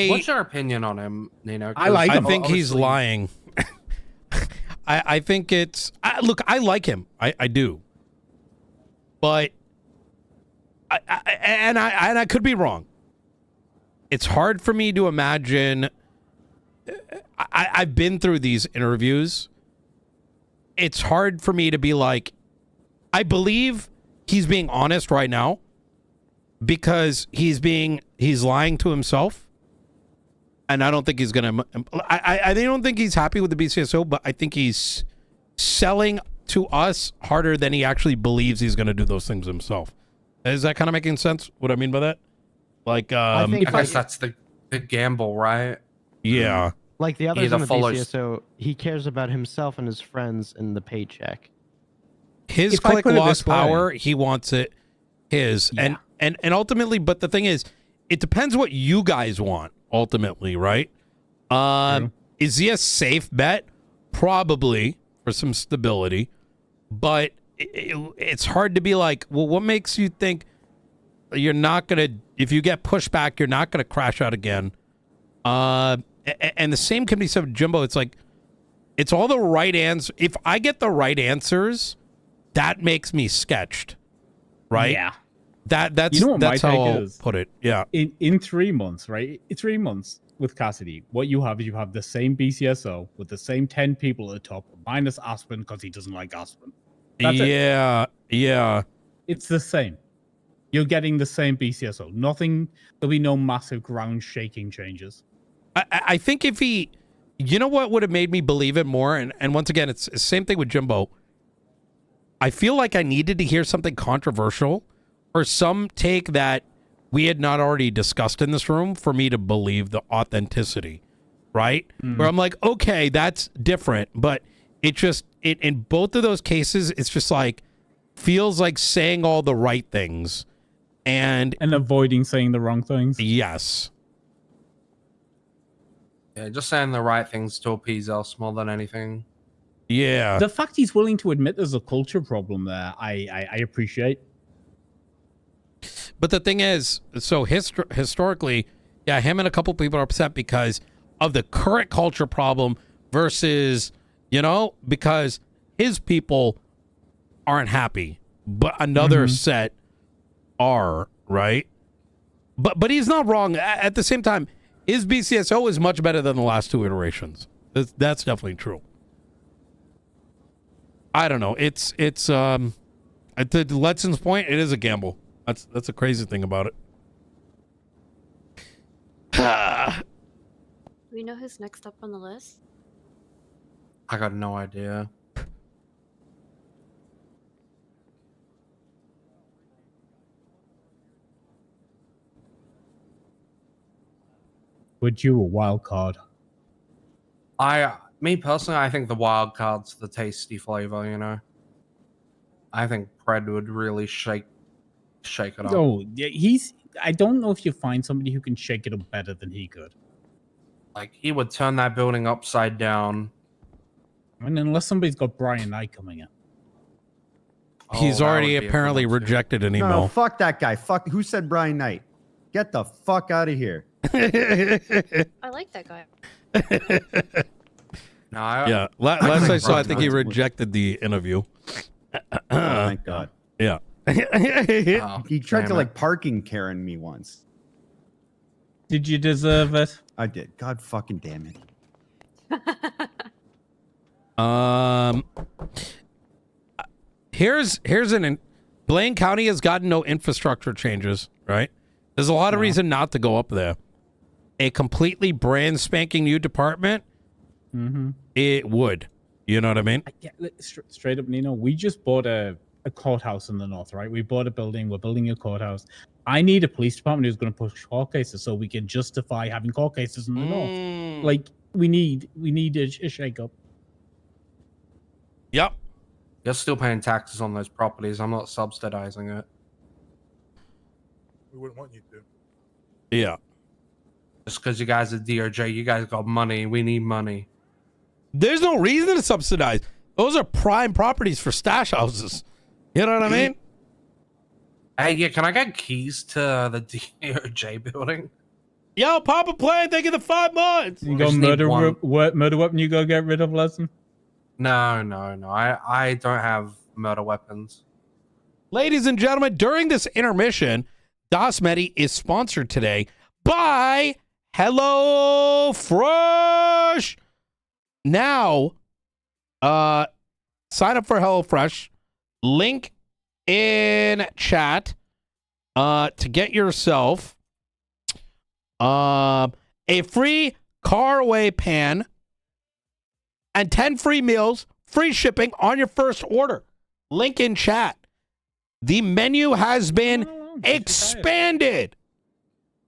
What's your opinion on him, Nino? I like I him. think he's Obviously- lying. I think it's look. I like him. I do. But I could be wrong. It's hard for me to imagine. I've been through these interviews. It's hard for me to be like, I believe he's being honest right now because he's lying to himself. And I don't think he's going to, I don't think he's happy with the BCSO, but I think he's selling to us harder than he actually believes he's going to do those things himself. Is that kind of making sense? What I mean by that? Like, I think I guess that's the gamble, right? yeah. Like the others Either in the follows- BCSO, he cares about himself and his friends and the paycheck. His If I click put it lost this way- power. He wants it his. Yeah. And ultimately, but the thing is, it depends what you guys want ultimately, right? Is he a safe bet? Probably for some stability, but it's hard to be like, well, what makes you think you're not going to, if you get pushed back, you're not going to crash out again? And the same can be said with Jimbo. It's like, it's all the right answers. If I get the right answers, that makes me sketched, right? Yeah. That's You know what my that's how take I'll is? put it. Yeah. In 3 months, right? In 3 months with Cassidy, what you have is you have the same BCSO with the same 10 people at the top, minus Aspen because he doesn't like Aspen. That's it. Yeah. It's the same. You're getting the same BCSO. There'll be no massive ground shaking changes. I think if he, you know what would have made me believe it more? And once again, it's the same thing with Jimbo. I feel like I needed to hear something controversial or some take that we had not already discussed in this room for me to believe the authenticity right? Where I'm like, okay, that's different, but it just in both of those cases, it's just like feels like saying all the right things and avoiding saying the wrong things. Yes. Yeah, just saying the right things to appease us more than anything. Yeah. The fact he's willing to admit there's a culture problem there, I appreciate. But the thing is, so historically, yeah, him and a couple people are upset because of the current culture problem versus, you know, because his people aren't happy, but another set are, right? But he's not wrong. At the same time, his BCSO is much better than the last two iterations. That's definitely true. I don't know. It's at the Letson's point, it is a gamble. That's a crazy thing about it. Do we know who's next up on the list? I got no idea. Would you a wild card? Me personally, I think the wild card's the tasty flavor, you know? I think Pred would really shake it up. Oh, yeah, I don't know if you find somebody who can shake it up better than he could. Like, he would turn that building upside down. I mean, unless somebody's got Brian Knight coming in. He's that already would be a good apparently one, too. rejected an No, email. fuck that guy. Fuck. Who said Brian Knight? Get the fuck out of here. I like that guy. No, Yeah, last I saw, I think he Brian- rejected the interview. Thank God. Yeah. Oh, He tried damn to it. like parking Karen me once. Did you deserve it? I did. God fucking damn it. Here's Blaine County has gotten no infrastructure changes, right? There's a lot of reason not to go up there. A completely brand spanking new department, it would. You know what I mean? Yeah, straight up, Nino. We just bought a courthouse in the north, right? We bought a building. We're building a courthouse. I need a police department who's going to push court cases so we can justify having court cases in the north. Like we need a shake up. Yep. You're still paying taxes on those properties. I'm not subsidizing it. We wouldn't want you to. Yeah. Just because you guys are DOJ, you guys got money. We need money. There's no reason to subsidize. Those are prime properties for stash houses. You know what I mean? Hey, yeah, can I get keys to the DOJ building? Yo, Papa Play, thank you for the 5 months. You go just need murder weapon. You go get rid of lesson. No. I don't have murder weapons. Ladies and gentlemen, during this intermission, dasMEHDI is sponsored today by Hello Fresh. Now, sign up for HelloFresh. Link in chat to get yourself a free caraway pan and 10 free meals, free shipping on your first order. Link in chat. The menu has been expanded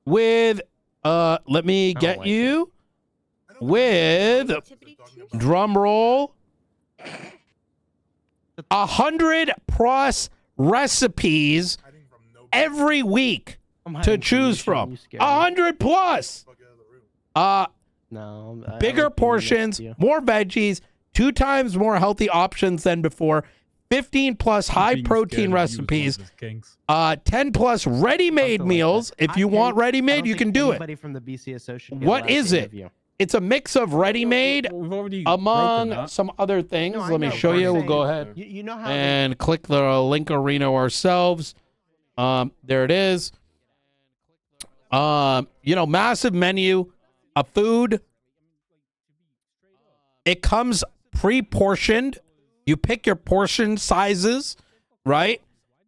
with let me get you with drum roll 100+ recipes every week to choose from. 100+. No. Bigger portions, more veggies, 2 times more healthy options than before. 15+ high protein recipes. 10+ ready-made meals. If you want ready-made, you can do it. From the BCSO should What is it? It's a mix of ready-made among some other things. Let me show you. We'll go ahead You know how and click the link arena ourselves. There it is. Massive menu of food. It comes pre-portioned. You pick your portion sizes, right?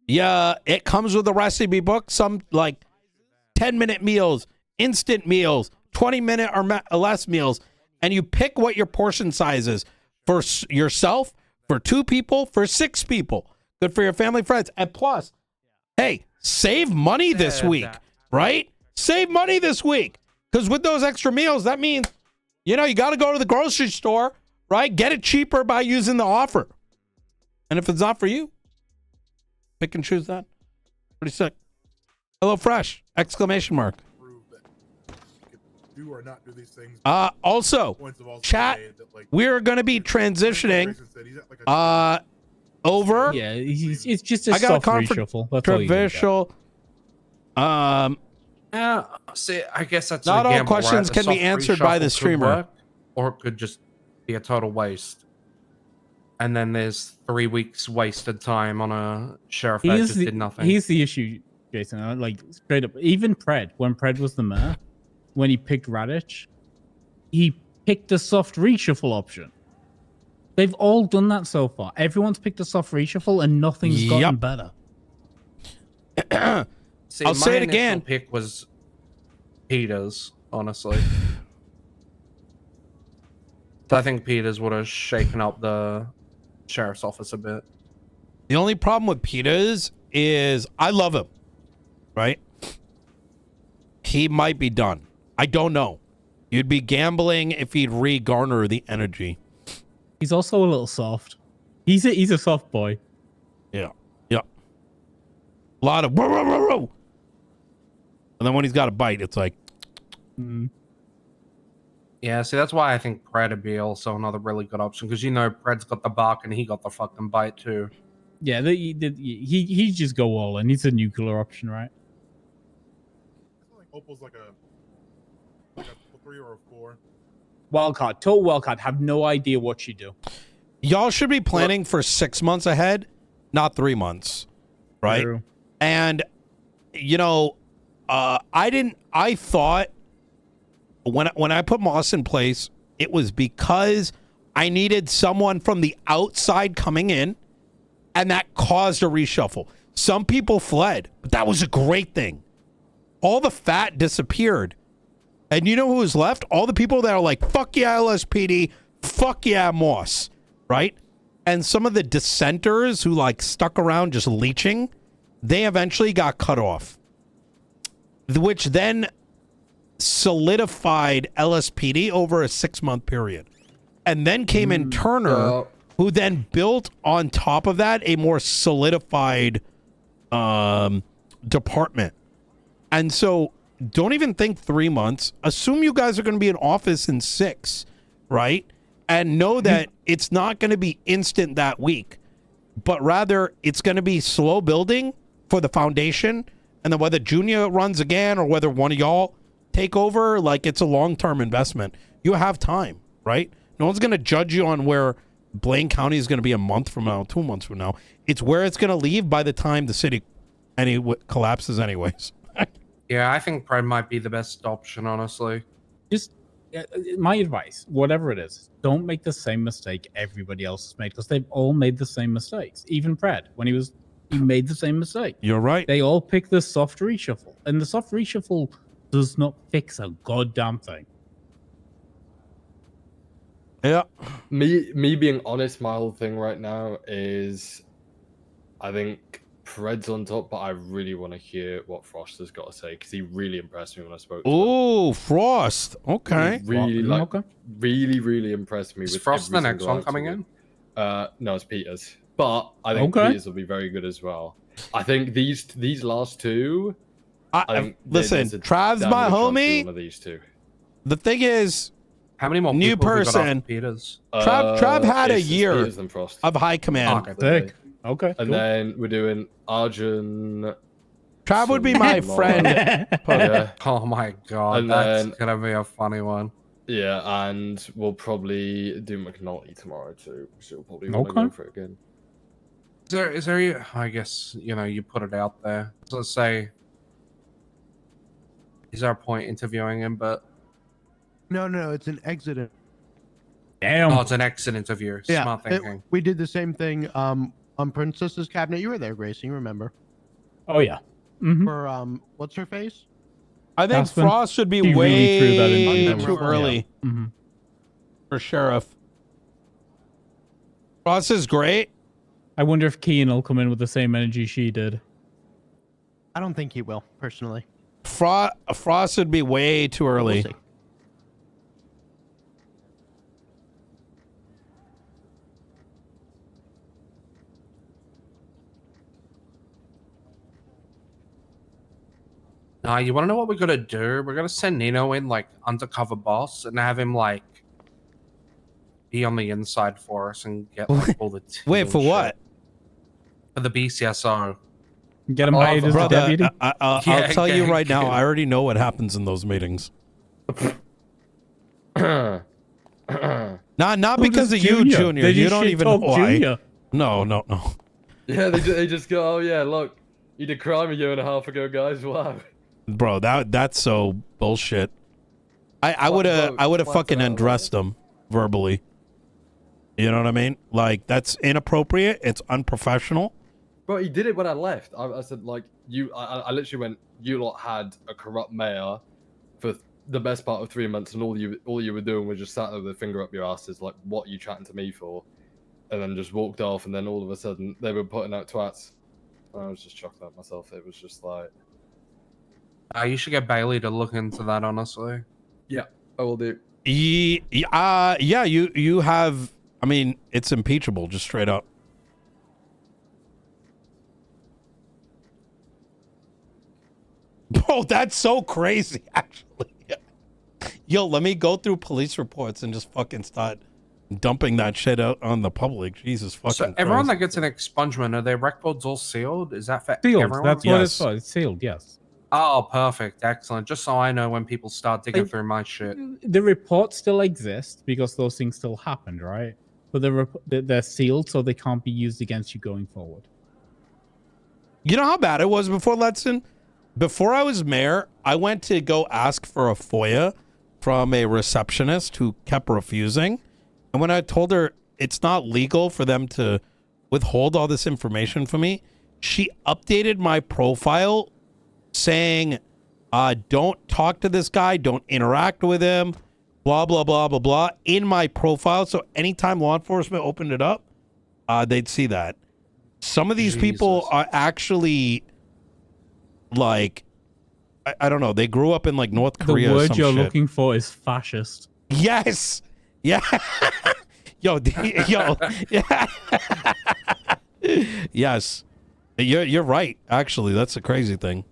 Yeah, it comes with a recipe book. Some like 10-minute meals, instant meals, 20-minute or less meals, and you pick what your portion size is for yourself, for 2 people, for 6 people. Good for your family, friends. And plus, hey, save money this week, right? Save money this week. Because with those extra meals, that means You know, you got to go to the grocery store, right? Get it cheaper by using the offer. And if it's not for you, pick and choose that. Pretty sick. Hello Fresh! Exclamation mark. Prove that you can do or not do these things. Also, Points have also chat, made that, like, we're going to be transitioning over. Yeah, it's just a I got a soft reshuffle. That's all you can get. controversial. See, I guess that's Not a all gamble, right? questions The can be soft answered by the reshuffle could streamer. work, or it could just be a total waste. And then there's 3 weeks wasted time on a sheriff that just did nothing. Here's the issue, Jason. Like straight up, even Pred, when Pred was the mayor, when he picked Radic, he picked a soft reshuffle option. They've all done that so far. Everyone's picked a soft reshuffle, and nothing's gotten better. See, I'll say it my again. initial pick was Peters, honestly. So I think Peters would have shaken up the sheriff's office a bit. The only problem with Peters is I love him, right? He might be done. I don't know. You'd be gambling if he'd re-garner the energy. He's also a little soft. He's a soft boy. Yeah. Yeah. A lot of whoa, whoa, whoa, whoa. And then when he's got a bite, it's like Yeah, see, that's why I think Pred would be also another really good option, because you know Pred's got the bark and he got the fucking bite too. Yeah, he just go all in. He's a nuclear option, right? I feel like Opal's like a 3 or a 4. Wildcard, total wildcard. Have no idea what you do. y'all should be planning for 6 months ahead, not 3 months, right? True. And you know, I thought when I put Moss in place, it was because I needed someone from the outside coming in, and that caused a reshuffle. Some people fled, but that was a great thing. All the fat disappeared. And you know who was left? All the people that are like, fuck yeah, LSPD, fuck yeah, Moss, right? And some of the dissenters who like stuck around just leeching, they eventually got cut off, which then solidified LSPD over a 6-month period. And then came in Turner, who then built on top of that a more solidified department. And so don't even think 3 months. Assume you guys are going to be in office in 6, right? And know that it's not going to be instant that week, but rather it's going to be slow building for the foundation. And then whether Junior runs again or whether one of y'all take over, like it's a long-term investment. You have time, right? No one's going to judge you on where Blaine County is going to be a month from now, 2 months from now. It's where it's going to leave by the time the city collapses anyways. Yeah, I think Pred might be the best option, honestly. Just my advice, whatever it is, don't make the same mistake everybody else has made, because they've all made the same mistakes. Even Pred, when he made the same mistake. You're right. They all picked the soft reshuffle, and the soft reshuffle does not fix a goddamn thing. Yeah. Me being honest, my whole thing right now is I think Pred's on top, but I really want to hear what Frost has got to say, because he really impressed me when I spoke to him. Oh, Frost. Okay. He really impressed me. Is with Frost every the next single one coming answer. in? No, it's Peters. But I think Peters will be very good as well. I think these last two. Listen, Trav's my homie. One of these two. The thing is, how many more new people have we got after person? Peters? Trav had a it's year Peters and Frost. of high command. Okay, And cool. then we're doing Arjun. Trav would be my friend. Oh my god, And that's then- gonna be a funny one. Yeah, and we'll probably do McNulty tomorrow too. So we'll probably want to Okay. go for it again. Is there? I guess you put it out there. So let's say, is there a point interviewing him? But No, it's an exit. Damn. oh, it's an exit interview. Yeah, Smart thinking. we did the same thing on Princess's Cabinet. You were there, Gracie. You remember? Oh yeah. Mm-hmm. For what's her face? I think Aspen? Frost should be He really threw that in way there. too early Mm-hmm. for sheriff. Frost is great. I wonder if Keen will come in with the same energy she did. I don't think he will, personally. Frost would be way too early. We'll see. You want to know what we're gonna do? We're gonna send Nino in like undercover boss and have him like be on the inside for us and get like all the tea Wait, and for shit. what? For the BCSO. Get him hired as a Brother, deputy. I'll tell you right now, I already know what happens in those meetings. Not because of you, Junior. They You just don't shit even talk know why. Junior. No. Yeah, they just go, oh yeah, look, you did crime a year and a half ago, guys. Wow. Bro, that's so bullshit. I would have fucking undressed him verbally. You know what I mean? Like, that's inappropriate. It's unprofessional. Bro, he did it when I left. I said, like, I literally went, you lot had a corrupt mayor for the best part of 3 months, and all you were doing was just sat there with a finger up your asses, like, what are you chatting to me for? And then just walked off, and then all of a sudden, they were putting out twats. I was just chuckling at myself. It was just like... You should get Bailey to look into that, honestly. Yeah, I will do. Yeah, you have... I mean, it's impeachable, just straight up. Bro, that's so crazy, actually. Yo, let me go through police reports and just fucking start dumping that shit out on the public. Jesus fucking So everyone Christ. that gets an expungement, are their records all sealed? Is that for Sealed. everyone? That's what it's for. It's sealed. Yes. Oh, perfect. Excellent. Just so I know when people start digging through my shit. The reports still exist because those things still happened, right? But they're sealed, so they can't be used against you going forward. You know how bad it was before, Letson? Before I was mayor, I went to go ask for a FOIA from a receptionist who kept refusing. And when I told her it's not legal for them to withhold all this information from me, she updated my profile saying, don't talk to this guy, don't interact with him, blah, blah, blah, blah, blah, in my profile. So anytime law enforcement opened it up, they'd see that. Some of these people are actually, like, I don't know, they grew up in, like, North Korea The or word some you're shit. looking for is fascist. Yes. Yeah. Yo. Yeah. Yes. You're right. Actually, that's a crazy thing.